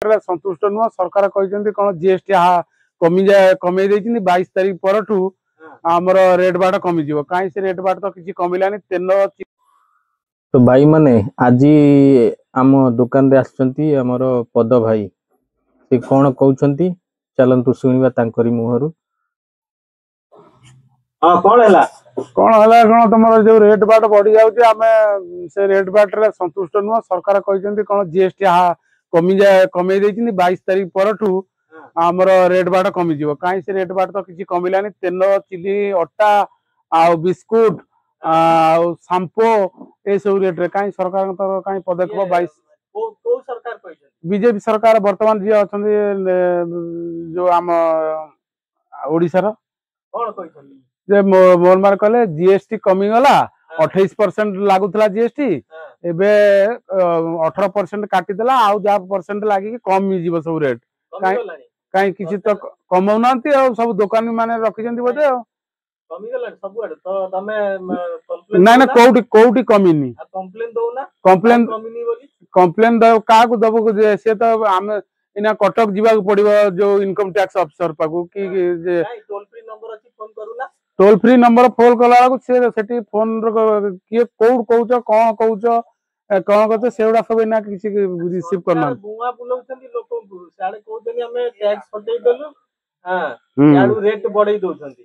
Water संतुष्ट नुह सरकार कहते कौन जीएसटी कमी 22 तारीख पर आमर रेट बाट कमिज कहीं से रेट बाट तो किसी कमिलानी तेल। तो भाई माने आज आम दुकान रे आछंती हमर पद भाई से कौन कहउछंती चलंतु सुनिबा तांकरी मुहरु। हां कौन हला तुम जो रेट बाट बढ़ी जाउची आमे से रेट बाट रे संतुष्ट नुह सरकार कहते कौन जीएसटी कमी 22 तारीख पर आमर रेट बाट कमिज कहीं से रेट बाट तो किसी कमिलानी तेल चिली अटा आ बिस्कुट शाम्पो ए सब रेट रे कहीं सरकार कहीं पदक्षेप 22 बीजेपी सरकार वर्तमान जी अच्छा जो आम ओडिशार मोर मार कले जीएसटी कमी गला 28% लागुला जीएसटी एबे 18% काटिदेला आउ जा परसेंट लागी कम मिल सब रेट कहीं किसी तो कमाउना सब दुकानी माने रखिछंती बोधे ना कोठी कोठी कमीनी कंप्लेन क्या दबो से तो आम इना कटक जीवा पड़ो जो इनकम टैक्स ऑफिसर पाकू कि टोल फ्री नंबर फोन कला से फोन किए कौट कौच कौन कौच कौन कहते से सब इना किसी रिसीव करना रेट बढ़ाई दउछंती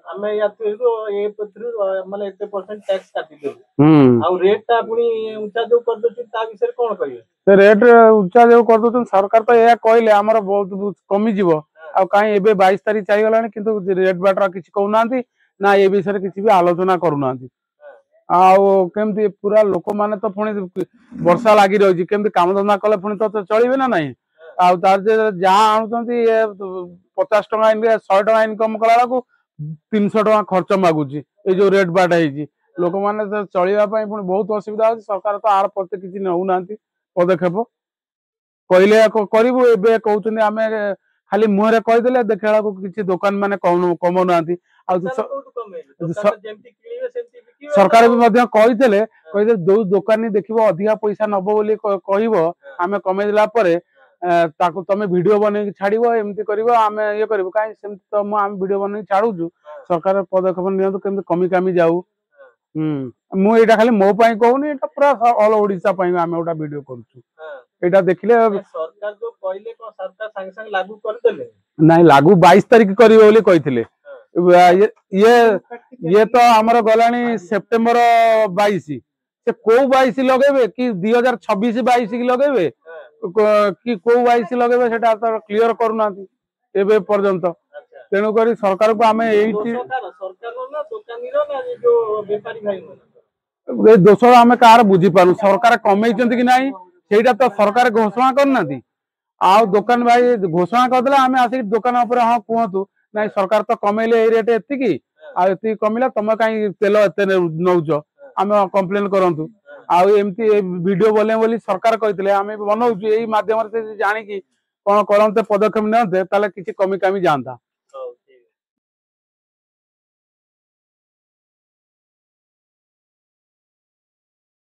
हमें या ए पथरु माने 80% टैक्स काटी दे आ रेट ता अपनी ऊंचा जो कर दउछन ता विषय कोन कहियो से रेट ऊंचा जो कर दउछन सरकार तो या कहले हमर बहुत कमी जीवो आ काई एबे 22 तारीख चाहि गलानी किंतु रेट बाटर किछि कहउनांती ना ए विषय किछि भी आलोचना करूनांती आउ केमती पूरा लोक माने तो पुणी वर्षा लागी रही केमती काम धंदा कले पुणी तो चलिबे ना नहीं आउ तार जे जहाँ आणुचंती 50 टका 100 टका इनकम कला को 300 टका खर्च मागुची ए जो रेट बाट है लोक माने तो चलिबा पई पुणी बहुत असुविधा होची सरकार तो आर प्रति किछि नउनांती पदक्षेप कहले करिवो एबे कहउचंदी आमे खाली मुहरे कहि देले देखला को किछि दुकान माने कमौ नांती आ सरकार भी मध्य कही जो दुकानी देखिबो अधिका पैसा नबो बोली कहइबो आमे कमे दिला परे ताको तमे वीडियो बने छाड़िबो एमती करिवो आमे ये करिवो काई सेम तो हम वीडियो बने छाड़ुजु सरकार पदक्षेप नियंतु केम कमी कमी जाऊ मु एटा खाली मो पई कहउनी एटा पूरा ऑल ओडिसा पई आमे ओटा वीडियो करछु एटा देखले सरकार जो कहले को सरकार संग संग लागू कर देले नहीं लागू 22 तारीख करिवो बोली कहिथिले ये तो आमर गलानी सेप्टेम्बर 22 से को 22 लगेबे कि 2026 22 की लगेबे कि को 22 लगेबे सेटा तो क्लियर करूना एबे पर्यंत तेणु करी सरकार को आमे दोष आमे कार बुझी पारू सरकार कमे कि नहीं सेटा तो सरकार घोषणा करना आउ दुकान भाई घोषणा करदे आमे आसिक दुकान ऊपर हाँ कहतु नहीं सरकार तो कमेले रेट एति आती कमिला तुम कहीं तेल एत नौच आम कंप्लेन करंतु आमती वीडियो बोले बोली सरकार कहते आम बनाऊँ यही मध्यम से जानिकी कौन करते पदक्षेप नियंते ताले किसी कमी कमी जाता।